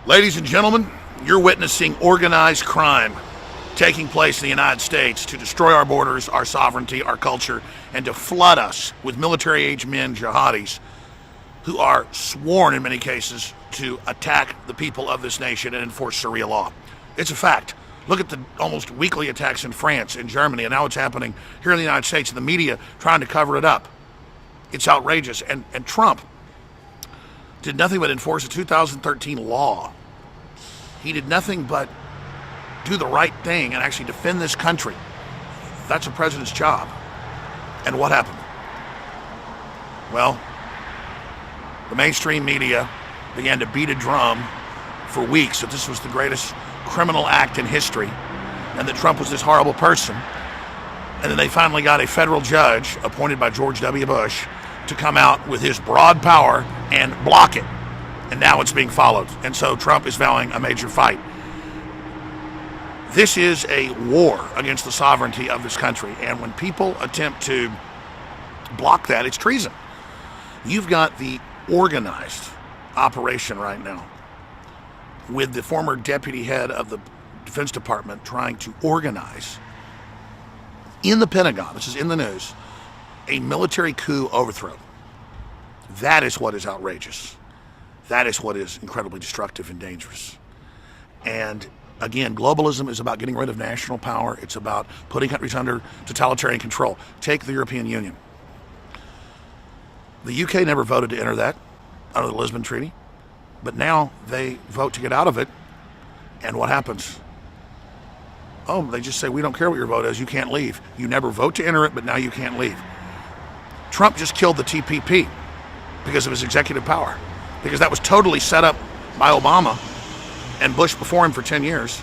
Ladies and gentlemen, you're witnessing organized crime taking place in the United States to destroy our borders, our sovereignty, our culture, and to flood us with military-age men, jihadis, who are sworn in many cases to attack the people of this nation and enforce Sharia law. It's a fact. Look at the almost weekly attacks in France and Germany, and now it's happening here in the United States, and the media trying to cover it up. It's outrageous. And Trump did nothing but enforce a 2013 law. He did nothing but do the right thing and actually defend this country. That's a president's job. And what happened? Well, the mainstream media began to beat a drum for weeks that this was the greatest criminal act in history and that Trump was this horrible person. And then they finally got a federal judge appointed by George W. Bush to come out with his broad power and block it. And now it's being followed. And so Trump is vowing a major fight. This is a war against the sovereignty of this country. And when people attempt to block that, it's treason. You've got the organized operation right now with the former deputy head of the Defense Department trying to organize in the Pentagon, this is in the news, a military coup overthrow. That is what is outrageous. That is what is incredibly destructive and dangerous. And again, globalism is about getting rid of national power. It's about putting countries under totalitarian control. Take the European Union. The UK never voted to enter that under the Lisbon Treaty, but now they vote to get out of it. And what happens? Oh, they just say, we don't care what your vote is, you can't leave. You never vote to enter it, but now you can't leave. Trump just killed the TPP because of his executive power, because that was totally set up by Obama and Bush before him for 10 years,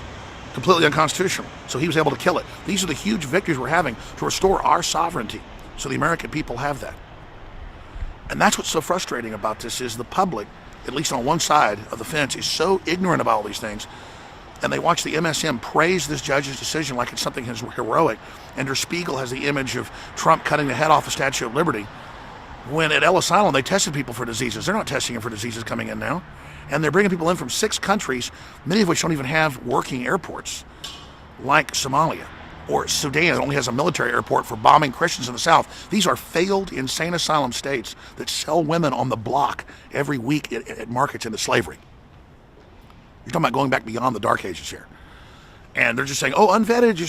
completely unconstitutional. So he was able to kill it. These are the huge victories we're having to restore our sovereignty, so the American people have that. And that's what's so frustrating about this is the public, at least on one side of the fence, is so ignorant about all these things. And they watch the MSM praise this judge's decision like it's something heroic. And Der Spiegel has the image of Trump cutting the head off the Statue of Liberty. When at Ellis Island, they tested people for diseases. They're not testing them for diseases coming in now. And they're bringing people in from 6 countries, many of which don't even have working airports, like Somalia or Sudan, that only has a military airport for bombing Christians in the South. These are failed insane asylum states that sell women on the block every week at markets into slavery. You're talking about going back beyond the Dark Ages here. And they're just saying, oh, unvetted,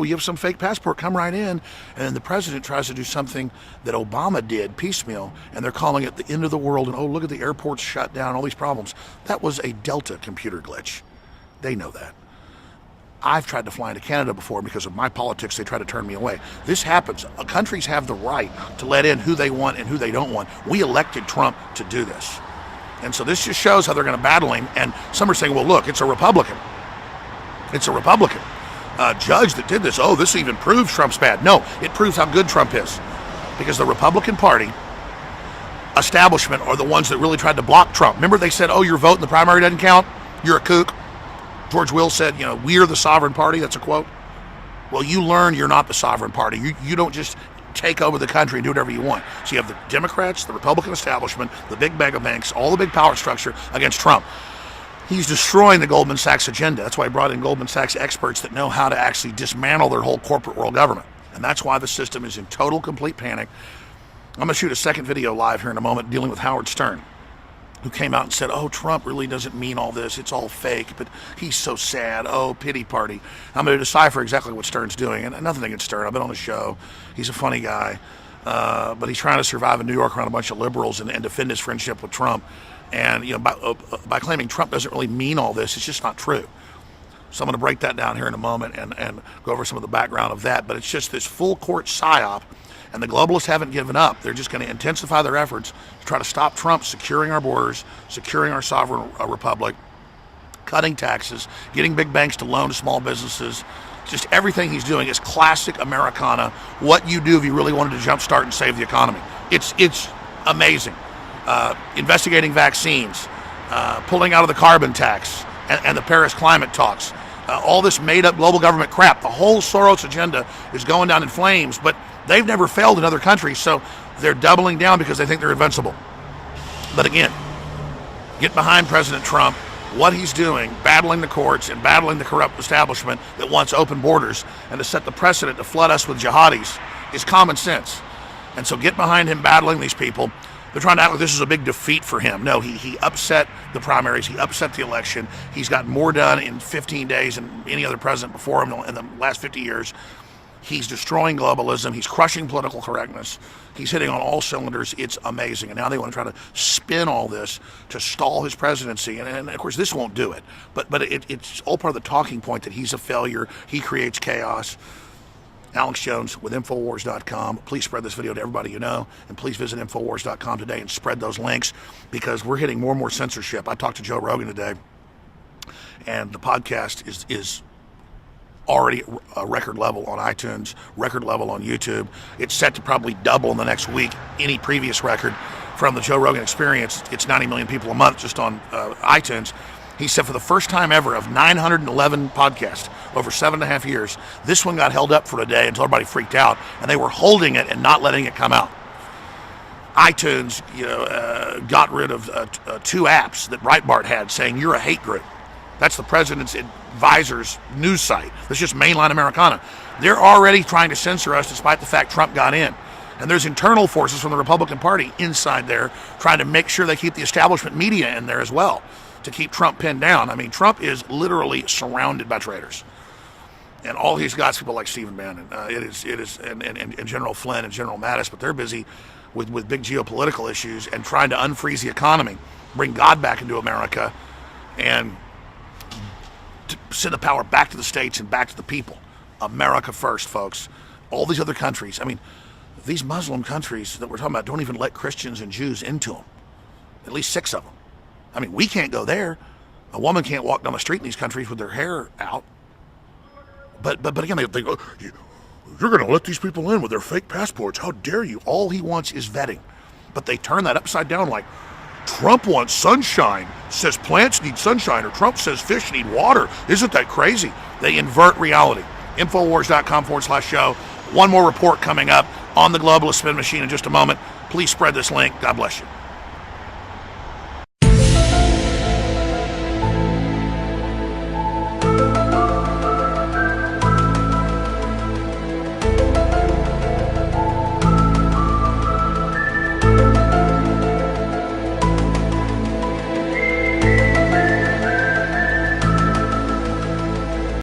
you have some fake passport, come right in. And then the president tries to do something that Obama did, piecemeal, and they're calling it the end of the world, and oh, look at the airports shut down, all these problems. That was a Delta computer glitch. They know that. I've tried to fly into Canada before because of my politics, they try to turn me away. This happens. Countries have the right to let in who they want and who they don't want. We elected Trump to do this. And so this just shows how they're going to battle him. And some are saying, well, look, it's a Republican. It's a Republican judge that did this. Oh, this even proves Trump's bad. No, it proves how good Trump is. Because the Republican Party establishment are the ones that really tried to block Trump. Remember they said, oh, your vote in the primary doesn't count? You're a kook. George Will said, we're the sovereign party. That's a quote. Well, you learn you're not the sovereign party. You don't just take over the country and do whatever you want. So you have the Democrats, the Republican establishment, the big mega banks, all the big power structure against Trump. He's destroying the Goldman Sachs agenda. That's why he brought in Goldman Sachs experts that know how to actually dismantle their whole corporate world government. And that's why the system is in total, complete panic. I'm going to shoot a second video live here in a moment dealing with Howard Stern, who came out and said, oh, Trump really doesn't mean all this. It's all fake, but he's so sad. Oh, pity party. I'm going to decipher exactly what Stern's doing. And nothing against Stern. I've been on the show. He's a funny guy. But he's trying to survive in New York around a bunch of liberals and defend his friendship with Trump. And by claiming Trump doesn't really mean all this, it's just not true. So I'm going to break that down here in a moment and go over some of the background of that. But it's just this full court psyop. And the globalists haven't given up. They're just going to intensify their efforts to try to stop Trump securing our borders, securing our sovereign republic, cutting taxes, getting big banks to loan to small businesses. Just everything he's doing is classic Americana. What you do if you really wanted to jumpstart and save the economy. It's amazing. Investigating vaccines, pulling out of the carbon tax and the Paris climate talks. All this made-up global government crap. The whole Soros agenda is going down in flames, but they've never failed in other countries, so they're doubling down because they think they're invincible. But again, get behind President Trump. what he's doing, battling the courts and battling the corrupt establishment that wants open borders and to set the precedent to flood us with jihadis, is common sense. And so get behind him battling these people. They're trying to act like this is a big defeat for him. No, he upset the primaries. He upset the election. He's gotten more done in 15 days than any other president before him in the last 50 years. He's destroying globalism. He's crushing political correctness. He's hitting on all cylinders. It's amazing. And now they want to try to spin all this to stall his presidency. And of course, this won't do it. But it's all part of the talking point that he's a failure. He creates chaos. Alex Jones with Infowars.com. Please spread this video to everybody you know, and please visit Infowars.com today and spread those links, because we're hitting more and more censorship. I talked to Joe Rogan today, and the podcast is already a record level on iTunes, record level on YouTube. It's set to probably double in the next week any previous record from the Joe Rogan Experience. It's 90 million people a month just on iTunes. He said for the first time ever of 911 podcasts over 7.5 years, this one got held up for a day until everybody freaked out, and they were holding it and not letting it come out. iTunes, got rid of 2 apps that Breitbart had saying you're a hate group. That's the president's advisor's news site. That's just mainline Americana. They're already trying to censor us despite the fact Trump got in. And there's internal forces from the Republican Party inside there trying to make sure they keep the establishment media in there as well, to keep Trump pinned down. I mean, Trump is literally surrounded by traitors. And all he's got is people like Stephen Bannon. And General Flynn and General Mattis, but they're busy with big geopolitical issues and trying to unfreeze the economy, bring God back into America, and to send the power back to the states and back to the people. America first, folks. All these other countries, I mean, these Muslim countries that we're talking about don't even let Christians and Jews into them. At least 6 of them. I mean, we can't go there. A woman can't walk down the street in these countries with their hair out. But again, they go, you're going to let these people in with their fake passports. How dare you? All he wants is vetting. But they turn that upside down like, Trump wants sunshine, says plants need sunshine, or Trump says fish need water. Isn't that crazy? They invert reality. Infowars.com/show. One more report coming up on the globalist spin machine in just a moment. Please spread this link. God bless you.